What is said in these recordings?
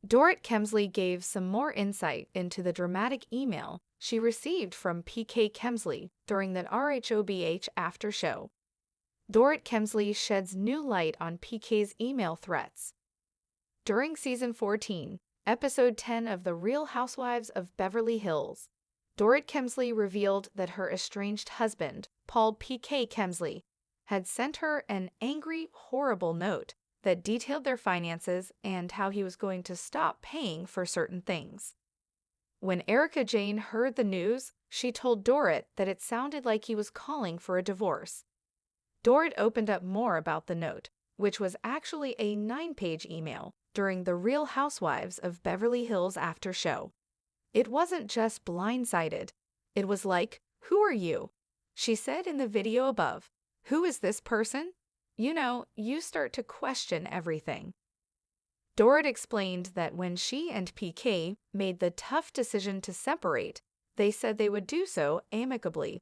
Dorit Kemsley gave some more insight into the dramatic email she received from PK Kemsley during the RHOBH after show. Dorit Kemsley sheds new light on PK's email threats. During season 14, episode 10 of The Real Housewives of Beverly Hills, Dorit Kemsley revealed that her estranged husband, Paul PK Kemsley, had sent her an angry, horrible note that detailed their finances and how he was going to stop paying for certain things. When Erica Jane heard the news, she told Dorit that it sounded like he was calling for a divorce. Dorit opened up more about the note, which was actually a 9-page email during The Real Housewives of Beverly Hills after show. It wasn't just blindsided. It was like, "Who are you?" She said in the video above. "Who is this person?" You start to question everything. Dorit explained that when she and PK made the tough decision to separate, they said they would do so amicably.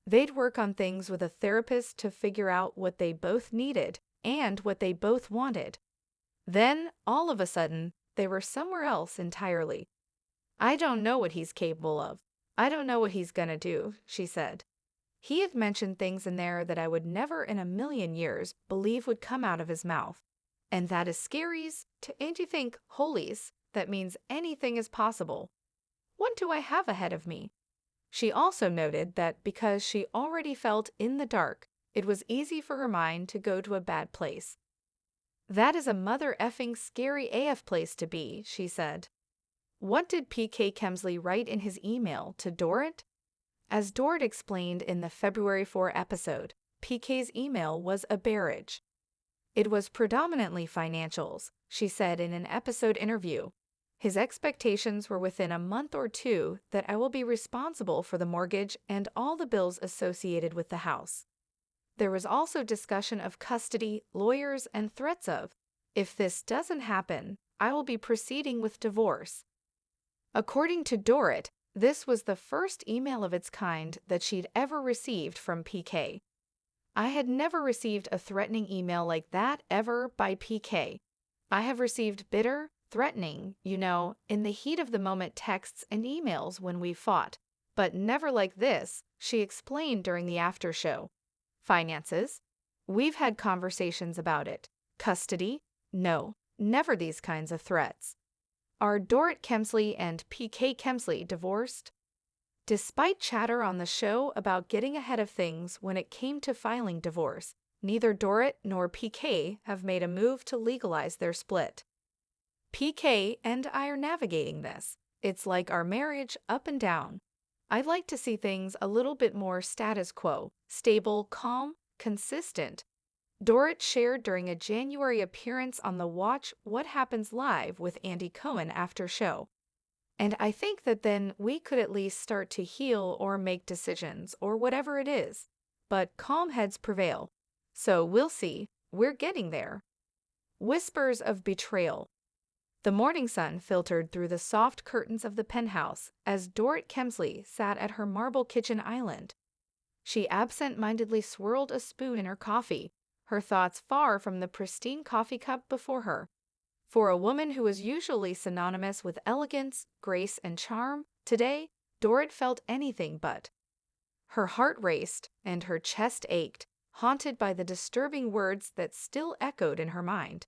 They'd work on things with a therapist to figure out what they both needed and what they both wanted. Then, all of a sudden, they were somewhere else entirely. "I don't know what he's capable of. I don't know what he's gonna do," she said. "He had mentioned things in there that I would never in a million years believe would come out of his mouth. And that is scaries and you think, holies, that means anything is possible. What do I have ahead of me?" She also noted that because she already felt in the dark, it was easy for her mind to go to a bad place. "That is a mother effing scary AF place to be," she said. What did PK Kemsley write in his email to Dorit? As Dorit explained in the February 4 episode, PK's email was a barrage. It was predominantly financials, she said in an episode interview. "His expectations were within a month or two that I will be responsible for the mortgage and all the bills associated with the house." There was also discussion of custody, lawyers, and threats of, "If this doesn't happen, I will be proceeding with divorce." According to Dorit, this was the first email of its kind that she'd ever received from PK. "I had never received a threatening email like that ever by PK. I have received bitter, threatening, in the heat of the moment texts and emails when we fought, but never like this," she explained during the after show. "Finances? We've had conversations about it. Custody? No, never these kinds of threats." Are Dorit Kemsley and PK Kemsley divorced? Despite chatter on the show about getting ahead of things when it came to filing divorce, neither Dorit nor PK have made a move to legalize their split. "PK and I are navigating this. It's like our marriage, up and down. I'd like to see things a little bit more status quo, stable, calm, consistent," Dorit shared during a January appearance on the Watch What Happens Live with Andy Cohen after show. "And I think that then we could at least start to heal or make decisions or whatever it is. But calm heads prevail. So we'll see. We're getting there." Whispers of betrayal. The morning sun filtered through the soft curtains of the penthouse as Dorit Kemsley sat at her marble kitchen island. She absent-mindedly swirled a spoon in her coffee, her thoughts far from the pristine coffee cup before her. For a woman who was usually synonymous with elegance, grace, and charm, today, Dorit felt anything but. Her heart raced and her chest ached, haunted by the disturbing words that still echoed in her mind.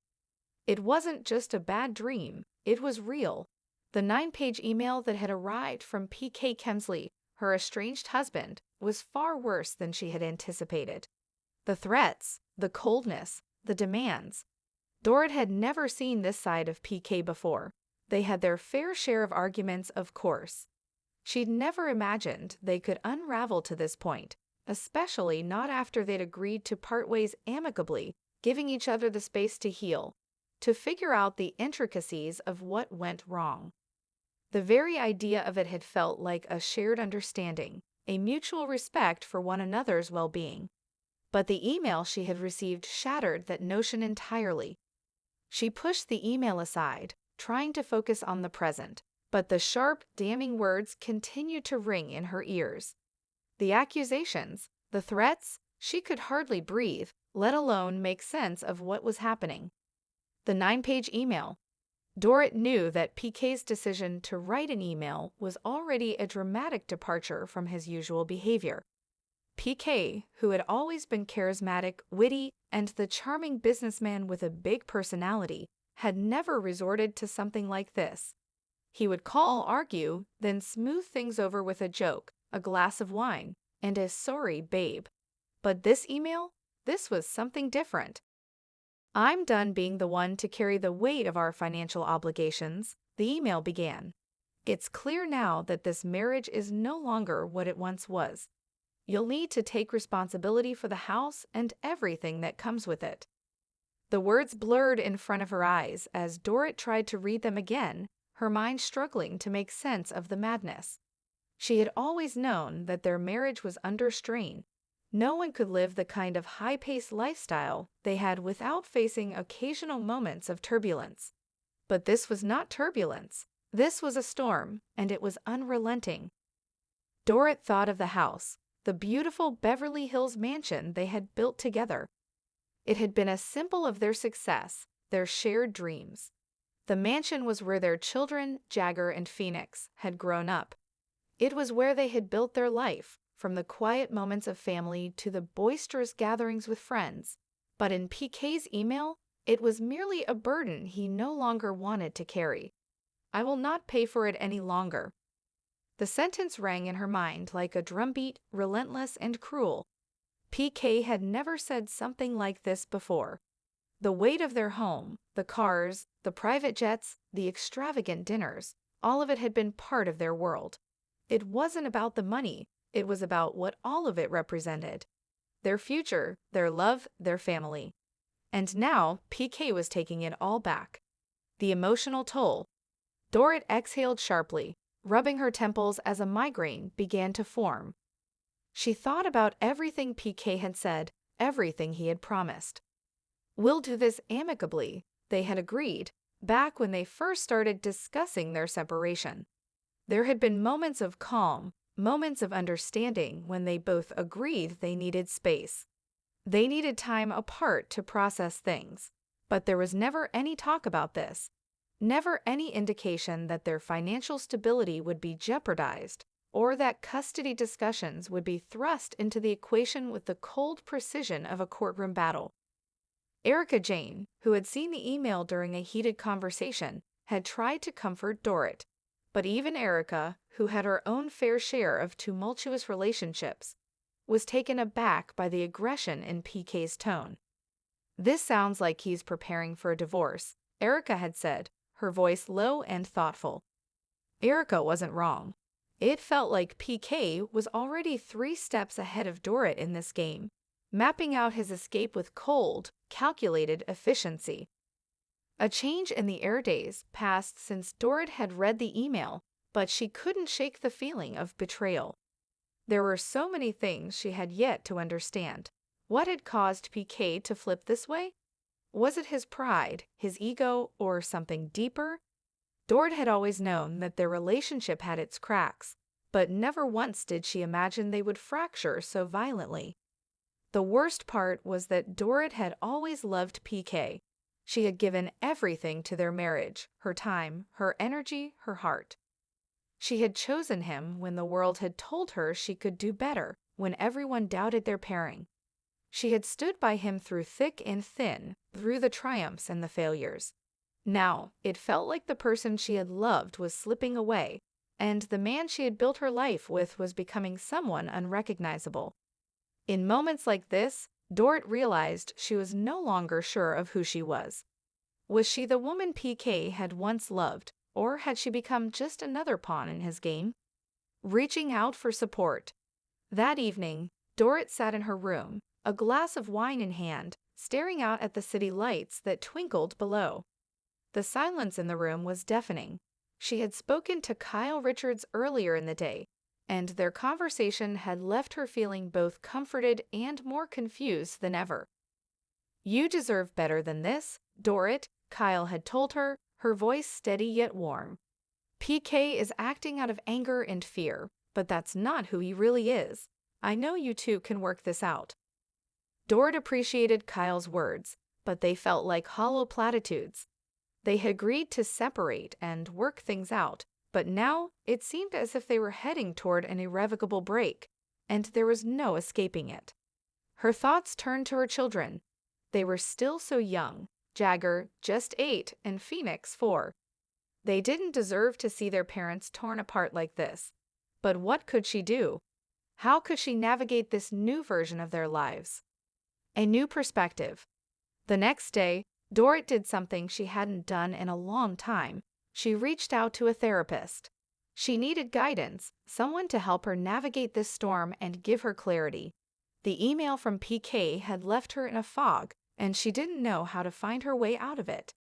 It wasn't just a bad dream, it was real. The 9-page email that had arrived from PK Kemsley, her estranged husband, was far worse than she had anticipated. The threats, the coldness, the demands. Dorit had never seen this side of PK before. They had their fair share of arguments, of course. She'd never imagined they could unravel to this point, especially not after they'd agreed to part ways amicably, giving each other the space to heal, to figure out the intricacies of what went wrong. The very idea of it had felt like a shared understanding, a mutual respect for one another's well-being. But the email she had received shattered that notion entirely. She pushed the email aside, trying to focus on the present, but the sharp, damning words continued to ring in her ears. The accusations, the threats, she could hardly breathe, let alone make sense of what was happening. The 9-page email. Dorit knew that PK's decision to write an email was already a dramatic departure from his usual behavior. PK, who had always been charismatic, witty, and the charming businessman with a big personality, had never resorted to something like this. He would call, argue, then smooth things over with a joke, a glass of wine, and a sorry babe. But this email? This was something different. "I'm done being the one to carry the weight of our financial obligations," the email began. "It's clear now that this marriage is no longer what it once was. You'll need to take responsibility for the house and everything that comes with it." The words blurred in front of her eyes as Dorit tried to read them again, her mind struggling to make sense of the madness. She had always known that their marriage was under strain. No one could live the kind of high-paced lifestyle they had without facing occasional moments of turbulence. But this was not turbulence. This was a storm, and it was unrelenting. Dorit thought of the house, the beautiful Beverly Hills mansion they had built together. It had been a symbol of their success, their shared dreams. The mansion was where their children, Jagger and Phoenix, had grown up. It was where they had built their life, from the quiet moments of family to the boisterous gatherings with friends. But in PK's email, it was merely a burden he no longer wanted to carry. "I will not pay for it any longer." The sentence rang in her mind like a drumbeat, relentless and cruel. PK had never said something like this before. The weight of their home, the cars, the private jets, the extravagant dinners, all of it had been part of their world. It wasn't about the money, it was about what all of it represented. Their future, their love, their family. And now PK was taking it all back. The emotional toll. Dorit exhaled sharply, rubbing her temples as a migraine began to form. She thought about everything PK had said, everything he had promised. "We'll do this amicably," they had agreed, back when they first started discussing their separation. There had been moments of calm, moments of understanding when they both agreed they needed space. They needed time apart to process things, but there was never any talk about this, never any indication that their financial stability would be jeopardized, or that custody discussions would be thrust into the equation with the cold precision of a courtroom battle. Erica Jane, who had seen the email during a heated conversation, had tried to comfort Dorit. But even Erica, who had her own fair share of tumultuous relationships, was taken aback by the aggression in PK's tone. "This sounds like he's preparing for a divorce," Erica had said, her voice low and thoughtful. Erica wasn't wrong. It felt like PK was already 3 steps ahead of Dorit in this game, mapping out his escape with cold, calculated efficiency. A change in the air days passed since Dorit had read the email, but she couldn't shake the feeling of betrayal. There were so many things she had yet to understand. What had caused PK to flip this way? Was it his pride, his ego, or something deeper? Dorit had always known that their relationship had its cracks, but never once did she imagine they would fracture so violently. The worst part was that Dorit had always loved PK. She had given everything to their marriage, her time, her energy, her heart. She had chosen him when the world had told her she could do better, when everyone doubted their pairing. She had stood by him through thick and thin, through the triumphs and the failures. Now, it felt like the person she had loved was slipping away, and the man she had built her life with was becoming someone unrecognizable. In moments like this, Dorit realized she was no longer sure of who she was. Was she the woman PK had once loved, or had she become just another pawn in his game? Reaching out for support. That evening, Dorit sat in her room, a glass of wine in hand, staring out at the city lights that twinkled below. The silence in the room was deafening. She had spoken to Kyle Richards earlier in the day, and their conversation had left her feeling both comforted and more confused than ever. "You deserve better than this, Dorit," Kyle had told her, her voice steady yet warm. "PK is acting out of anger and fear, but that's not who he really is. I know you two can work this out." Dorit appreciated Kyle's words, but they felt like hollow platitudes. They had agreed to separate and work things out, but now it seemed as if they were heading toward an irrevocable break, and there was no escaping it. Her thoughts turned to her children. They were still so young, Jagger, just 8, and Phoenix, 4. They didn't deserve to see their parents torn apart like this. But what could she do? How could she navigate this new version of their lives? A new perspective. The next day, Dorit did something she hadn't done in a long time. She reached out to a therapist. She needed guidance, someone to help her navigate this storm and give her clarity. The email from PK had left her in a fog, and she didn't know how to find her way out of it.